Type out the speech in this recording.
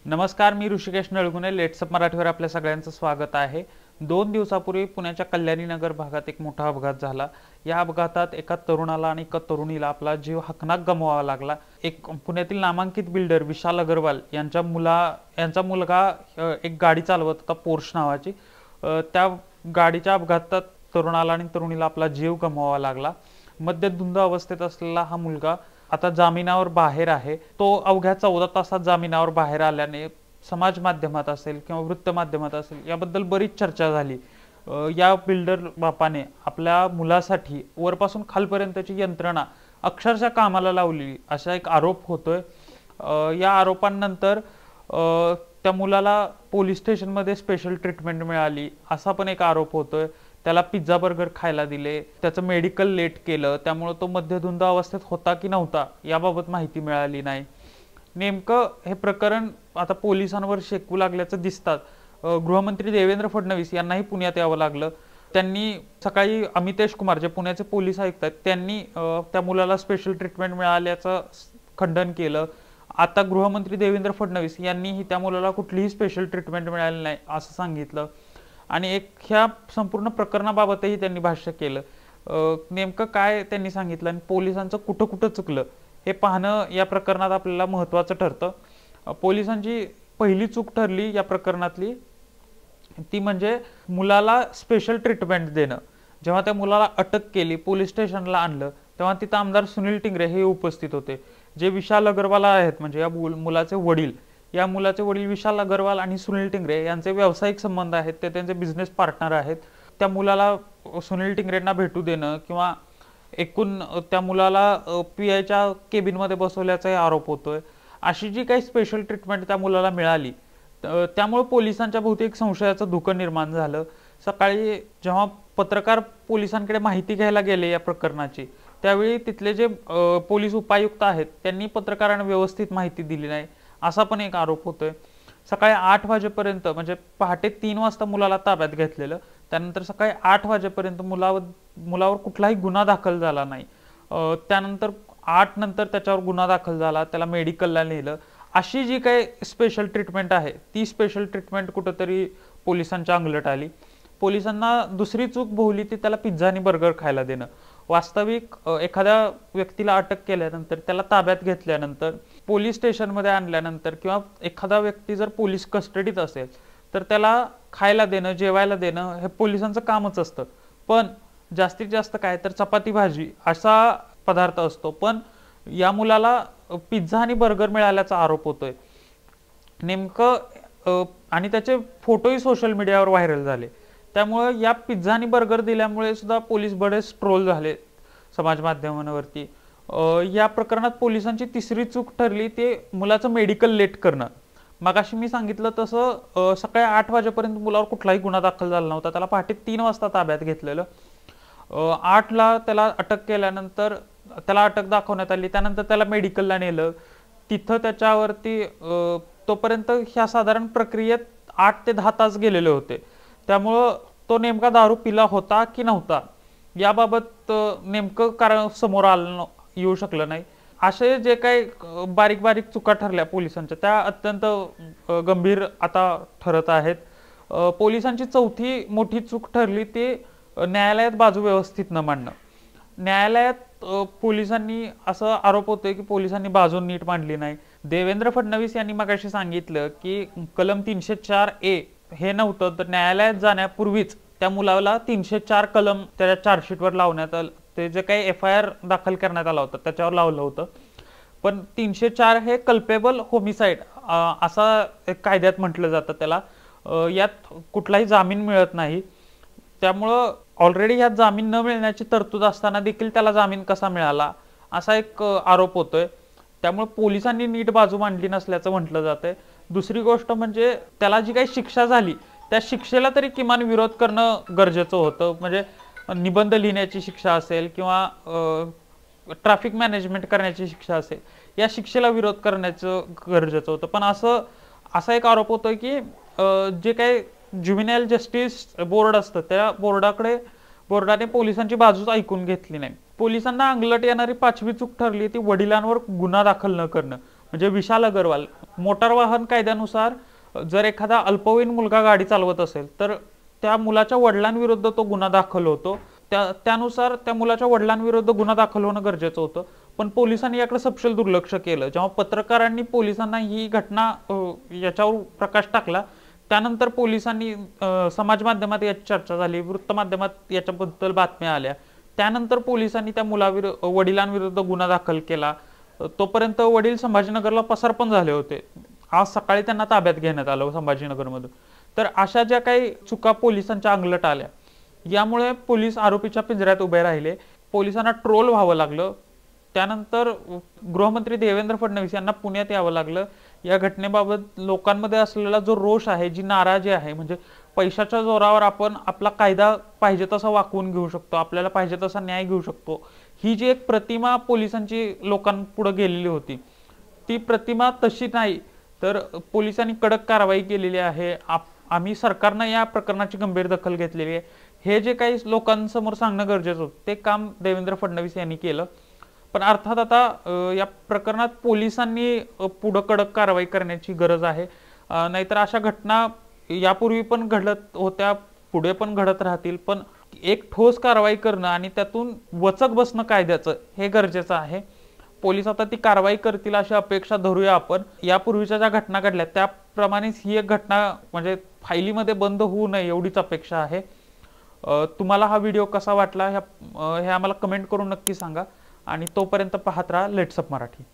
नमस्कार, मी ऋषिकेश नळगुणे. लेट्सअप मराठीवर आपल्या सगळ्यांचं स्वागत आहे. 2 दिवसापूर्वी पुण्याच्या कल्याणी नगर भागात एक मोठा अपघात झाला. या अपघातात एका तरुणाला आणि एका तरुणीला आपला जीव हकनाक गमवावा लागला. एक पुण्यातील नामांकित बिल्डर विशाल अग्रवाल यांचा मुलगा एक गाडी चालवत होता, पोर्श नावाची. त्या गाडीच्या अपघातात तरुणाला आणि तरुणीला आपला जीव गमवावा लागला. मद्यधुंद अवस्थेत असलेला हा मुलगा आता जामिनावर बाहेर आहे. तो अवघ्या 14 तासात जामिनावर बाहेर आल्याने समाज माध्यमात असेल किंवा वृत्त माध्यमात असेल याबद्दल बरीच चर्चा झाली. या बिल्डर बापाने आपल्या मुलासाठी वरपासून खालपर्यंतची यंत्रणा अक्षरशः कामाला लावली असा एक आरोप होतोय. या आरोपांनंतर त्या मुलाला पोलीस स्टेशनमध्ये स्पेशल ट्रीटमेंट मिळाली असा पण एक आरोप होतोय. त्याला पिझ्झा बर्गर खायला दिले, त्याचं मेडिकल लेट केलं, त्यामुळे तो मद्यधुंद अवस्थेत होता की नव्हता याबाबत माहिती मिळाली नाही. नेमकं हे प्रकरण आता पोलिसांवर शेकू लागल्याचं दिसतात. गृहमंत्री देवेंद्र फडणवीस यांनाही पुण्यात यावं लागलं. त्यांनी सकाळी अमितेश कुमार जे पुण्याचे पोलीस आयुक्त आहेत त्यांनी त्या मुलाला स्पेशल ट्रीटमेंट मिळाल्याचं खंडन केलं. आता गृहमंत्री देवेंद्र फडणवीस यांनीही त्या मुलाला कुठलीही स्पेशल ट्रीटमेंट मिळाली नाही असं सांगितलं आणि ह्या संपूर्ण प्रकरणाबाबतही त्यांनी भाष्य केलं. नेमकं काय त्यांनी सांगितलं आणि पोलिसांचं कुठं कुठं चुकलं हे पाहणं या प्रकरणात आपल्याला महत्त्वाचं ठरतं. पोलिसांची पहिली चूक ठरली या प्रकरणातली ती म्हणजे मुलाला स्पेशल ट्रीटमेंट देणं. जेव्हा त्या मुलाला अटक केली, पोलीस स्टेशनला आणलं, तेव्हा तिथं आमदार सुनील टिंगरे हे उपस्थित होते. जे विशाल अग्रवाल आहेत म्हणजे या मुलाचे वडील, या मुलाचे वडील विशाल अग्रवाल आणि सुनील टिंगरे यांचे व्यावसायिक संबंध आहेत, ते त्यांचे बिझनेस पार्टनर आहेत. त्या मुलाला सुनील टिंगरेंना भेटू देणं किंवा एकूण त्या मुलाला पीआयच्या केबिनमध्ये बसवल्याचाही आरोप होतोय. अशी जी काही स्पेशल ट्रीटमेंट त्या मुलाला मिळाली त्यामुळे पोलिसांच्या भोवती एक संशयाचं धुकं निर्माण झालं. सकाळी जेव्हा पत्रकार पोलिसांकडे माहिती घ्यायला गेले या प्रकरणाची, त्यावेळी तिथले जे पोलीस उपायुक्त आहेत त्यांनी पत्रकारांना व्यवस्थित माहिती दिली नाही असा पण एक आरोप होतोय. सकाळी 8 वाजेपर्यंत म्हणजे पहाटे 3 वाजता मुलाला ताब्यात घेतलेलं, त्यानंतर सकाळी 8 वाजेपर्यंत मुलावर कुठलाही गुन्हा दाखल झाला नाही. त्यानंतर 8 नंतर त्याच्यावर गुन्हा दाखल झाला, त्याला मेडिकलला नेलं. अशी जी काही स्पेशल ट्रीटमेंट आहे ती स्पेशल ट्रीटमेंट कुठंतरी पोलिसांच्या अंगलट आली. पोलिसांना दुसरी चूक भोवली ती त्याला पिझ्झा आणि बर्गर खायला देणं. वास्तविक एखाद्या व्यक्तीला अटक केल्यानंतर, त्याला ताब्यात घेतल्यानंतर, पोलीस स्टेशनमध्ये आणल्यानंतर किंवा एखादा व्यक्ती जर पोलीस कस्टडीत असेल तर त्याला खायला देणं, जेवायला देणं हे पोलिसांचं कामच असतं. पण जास्तीत जास्त काय तर चपाती भाजी असा पदार्थ असतो. पण या मुलाला पिझ्झा आणि बर्गर मिळाल्याचा आरोप होतोय नेमकं. आणि त्याचे फोटोही सोशल मीडियावर व्हायरल झाले. त्यामुळे या पिझ्झा आणि बर्गर दिल्यामुळे सुद्धा पोलीस बरेच ट्रोल झाले समाज माध्यमांवरती. या प्रकरणात पोलिसांची तिसरी चूक ठरली ते मुलाचं मेडिकल लेट करणं. मगाशी मी सांगितलं तसं सकाळी 8 वाजेपर्यंत मुलावर कुठलाही गुन्हा दाखल झाला नव्हता. त्याला पहाटे 3 वाजता ताब्यात घेतलेलं. 8ला त्याला अटक केल्यानंतर त्याला अटक दाखवण्यात आली. त्यानंतर त्याला मेडिकलला नेलं. तिथं त्याच्यावरती तोपर्यंत ह्या साधारण प्रक्रियेत 8 ते 10 तास गेलेले होते. त्यामुळं तो नेमका दारू पिला होता की नव्हता याबाबत नेमकं कारण समोर येऊ शकलं नाही. असे जे काही बारीक बारीक चुका ठरल्या पोलिसांच्या त्या अत्यंत गंभीर आता ठरत आहेत. पोलिसांची चौथी मोठी चूक ठरली ती न्यायालयात बाजू व्यवस्थित न मांडणं. न्यायालयात पोलिसांनी असं आरोप होतोय की पोलिसांनी बाजू नीट मांडली नाही. देवेंद्र फडणवीस यांनी मगाशी सांगितलं की कलम 304A हे नव्हतं तर न्यायालयात जाण्यापूर्वीच त्या मुलाला 304 कलम त्याच्या चार्जशीटवर लावण्यात आलं. ते जे काही FIR दाखल करण्यात आला होता त्याच्यावर लावलं होतं. पण 304 हे कल्पेबल होमिसाइड असा एक कायद्यात म्हटलं जातं त्याला. यात कुठलाही जामीन मिळत नाही. त्यामुळं ऑलरेडी यात जामीन न मिळण्याची तरतूद असताना देखील त्याला जामीन कसा मिळाला असा एक आरोप होतोय. त्यामुळे पोलिसांनी नीट बाजू मांडली नसल्याचं म्हटलं जातंय. दुसरी गोष्ट म्हणजे त्याला जी काही शिक्षा झाली त्या शिक्षेला तरी किमान विरोध करणं गरजेचं होतं. म्हणजे निबंध लिहिण्याची शिक्षा असेल किंवा ट्रॅफिक मॅनेजमेंट करण्याची शिक्षा असेल, या शिक्षेला विरोध करण्याचं गरजेचं होतं. पण असा एक आरोप होतोय की जे काही ज्युव्हेनाइल जस्टिस बोर्ड असतं त्या बोर्डाने पोलिसांची बाजूच ऐकून घेतली नाही. पोलिसांना अंगलट येणारी 5वी चूक ठरली ती वडिलांवर गुन्हा दाखल न करणं. म्हणजे विशाल अग्रवाल मोटार वाहन कायद्यानुसार जर एखादा अल्पवयीन मुलगा गाडी चालवत असेल तर त्या मुलाच्या वडिलांविरुद्ध तो गुन्हा दाखल होतो। त्यानुसार त्या मुलाच्या वडिलांविरुद्ध गुन्हा दाखल होणं गरजेचं होतं, पण पोलिसांनी याकडे सपशेल दुर्लक्ष केलं। जेव्हा पत्रकारांनी पोलिसांना ही घटना याच्यावर प्रकाश टाकला, त्यानंतर पोलिसांनी समाज माध्यमात याची चर्चा झाली, वृत्तमाध्यमात याच्याबद्दल बातम्या आल्या, त्यानंतर पोलिसांनी त्या वडिलांविरुद्ध गुन्हा दाखल केला। तोपर्यंत वडील संभाजीनगरला पसार पण झाले होते। आज सकाळी त्यांना ताब्यात घेण्यात आलं संभाजीनगरमधून। तर अशा ज्या काही चुका पोलिसांच्या अंगलट आल्या, यामुळे पोलीस आरोपीच्या पिंजऱ्यात उभे राहिले, पोलिसांना ट्रोल व्हावं लागलं। त्यानंतर गृहमंत्री देवेंद्र फडणवीस यांना पुण्यात यावं लागलं। या घटनेबाबत लोकांमध्ये असलेला जो रोष आहे, जी नाराजी आहे, म्हणजे पैशाच्या जोरावर आपण आपला कायदा पाहिजे तसा वाकवून घेऊ शकतो, आपल्याला पाहिजे तसा न्याय घेऊ शकतो, ही जी एक प्रतिमा पोलिसांची लोकांपुढे गेलेली होती, ती प्रतिमा तशी नाही। तर पोलिसांनी कडक कारवाई केलेली आहे। आम्ही सरकारनं या प्रकरणाची गंभीर दखल घेतलेली आहे। हे जे काही लोकांसमोर सांगणं गरजेचं होतं, ते काम देवेंद्र फडणवीस यांनी केलं। पण अर्थात आता या प्रकरणात पोलिसांनी पुढे कडक कारवाई करण्याची गरज आहे, नाहीतर अशा घटना यापूर्वी पण घडत होत्या, पुढे पण घडत राहतील। पण एक ठोस कारवाई करणं आणि त्यातून वचक बसणं कायद्याचं, हे गरजेचं आहे। पोलीस आता ती कारवाई करतील अशी अपेक्षा धरूया आपण। यापूर्वीच्या ज्या घटना घडल्या त्याप्रमाणेच ही एक घटना म्हणजे फाईलीमध्ये बंद होऊ नये एवढीच अपेक्षा आहे। तुम्हाला हा व्हिडिओ कसा वाटला हे आम्हाला कमेंट करून नक्की सांगा, आणि तोपर्यंत पाहत राहा लेट्सअप मराठी।